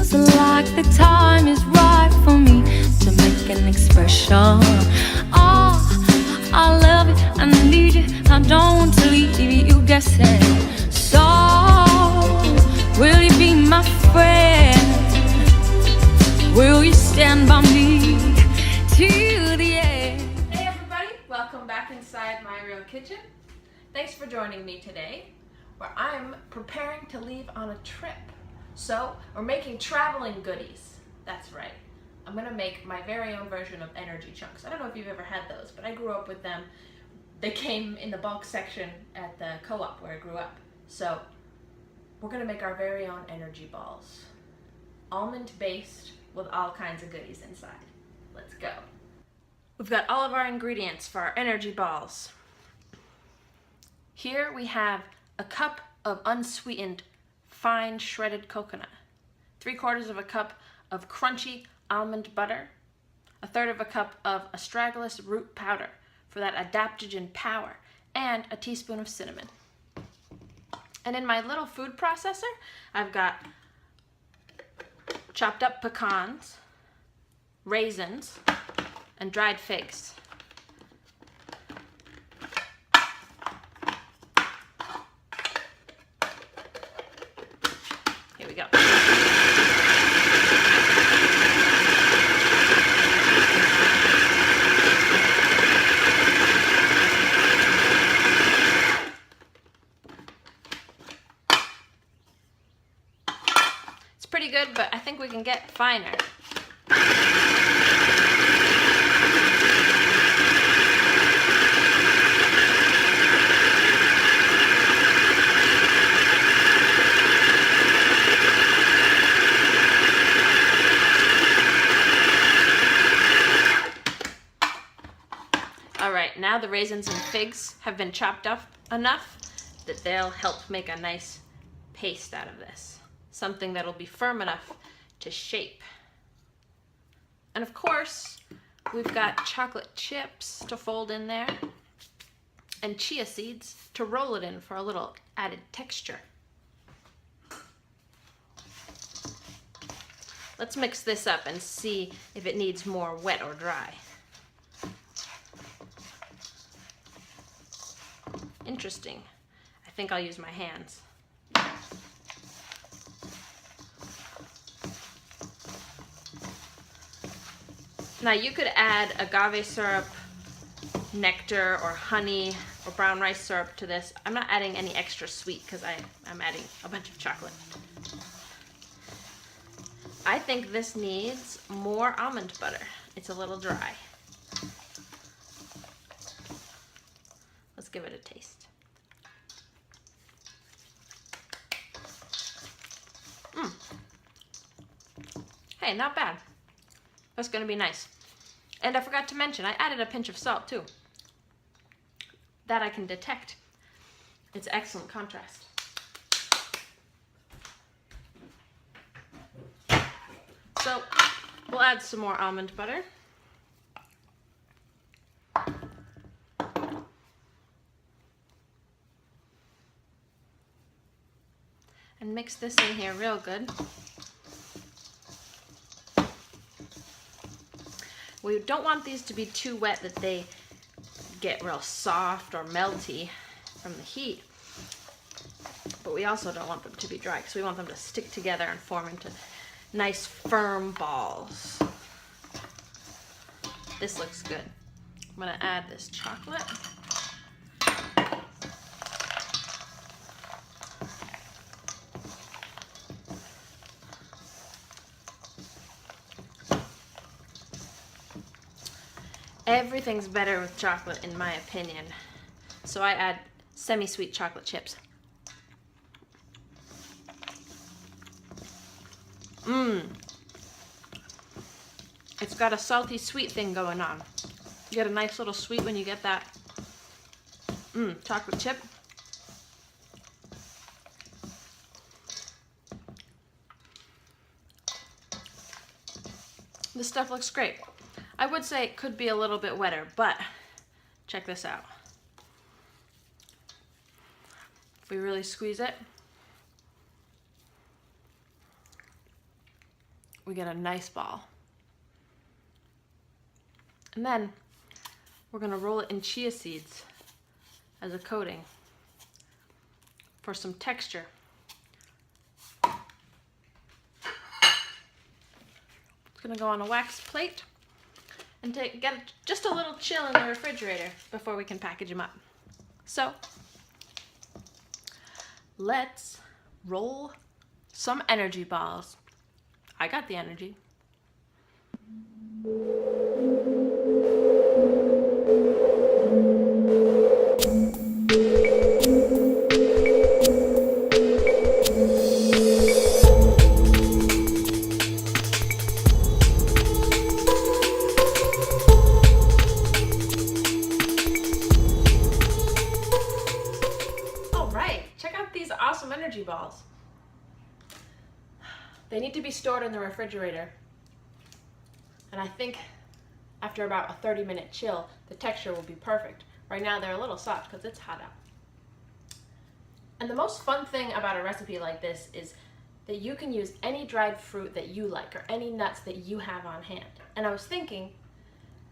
feels like the time is right for me to make an expression. Oh, I love you, I need you, I don't want to leave you guessing. So, will you be my friend? Will you stand by me till the end? Hey everybody, welcome back inside my real kitchen. Thanks for joining me today, where I'm preparing to leave on a trip. So, we're making traveling goodies. That's right. I'm gonna make my very own version of energy chunks. I don't know if you've ever had those, but I grew up with them. They came in the bulk section at the co-op where I grew up. So, we're gonna make our very own energy balls. Almond based with all kinds of goodies inside. Let's go. We've got all of our ingredients for our energy balls. Here we have a cup of unsweetened fine shredded coconut, 3/4 of a cup of crunchy almond butter, 1/3 of a cup of astragalus root powder for that adaptogen power, and a teaspoon of cinnamon. And in my little food processor, I've got chopped up pecans, raisins, and dried figs. Here we go. It's pretty good, but I think we can get finer. Alright, now the raisins and figs have been chopped up enough that they'll help make a nice paste out of this. Something that'll be firm enough to shape. And of course, we've got chocolate chips to fold in there and chia seeds to roll it in for a little added texture. Let's mix this up and see if it needs more wet or dry. Interesting. I think I'll use my hands. Now you could add agave syrup, nectar, or honey, or brown rice syrup to this. I'm not adding any extra sweet because I'm adding a bunch of chocolate. I think this needs more almond butter. It's a little dry. Let's give it a taste. Hey, not bad. That's gonna be nice. And I forgot to mention, I added a pinch of salt too. That I can detect. It's excellent contrast. So, we'll add some more almond butter. And mix this in here real good. We don't want these to be too wet that they get real soft or melty from the heat. But we also don't want them to be dry because we want them to stick together and form into nice firm balls. This looks good. I'm gonna add this chocolate. Everything's better with chocolate in my opinion. So I add semi-sweet chocolate chips. It's got a salty sweet thing going on. You get a nice little sweet when you get that chocolate chip. This stuff looks great. I would say it could be a little bit wetter, but check this out. If we really squeeze it, we get a nice ball. And then we're gonna roll it in chia seeds as a coating for some texture. It's gonna go on a wax plate and get just a little chill in the refrigerator before we can package them up. So let's roll some energy balls. I got the energy. Awesome energy balls. They need to be stored in the refrigerator, and I think after about a 30-minute chill the texture will be perfect. Right now they're a little soft because it's hot out. And the most fun thing about a recipe like this is that you can use any dried fruit that you like or any nuts that you have on hand. And I was thinking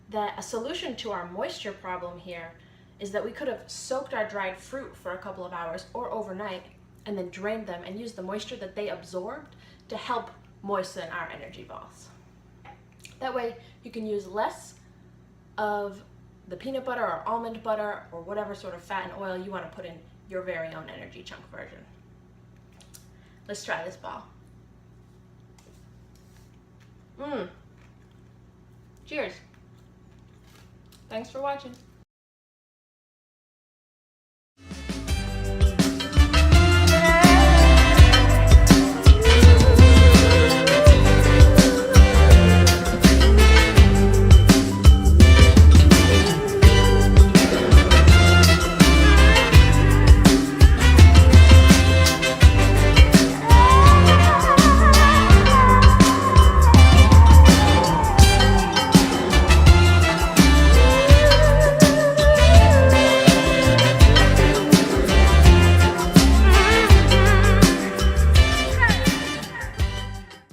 that a solution to our moisture problem here is that we could have soaked our dried fruit for a couple of hours or overnight and then drained them and used the moisture that they absorbed to help moisten our energy balls. That way you can use less of the peanut butter or almond butter or whatever sort of fat and oil you want to put in your very own energy chunk version. Let's try this ball. Cheers. Thanks for watching.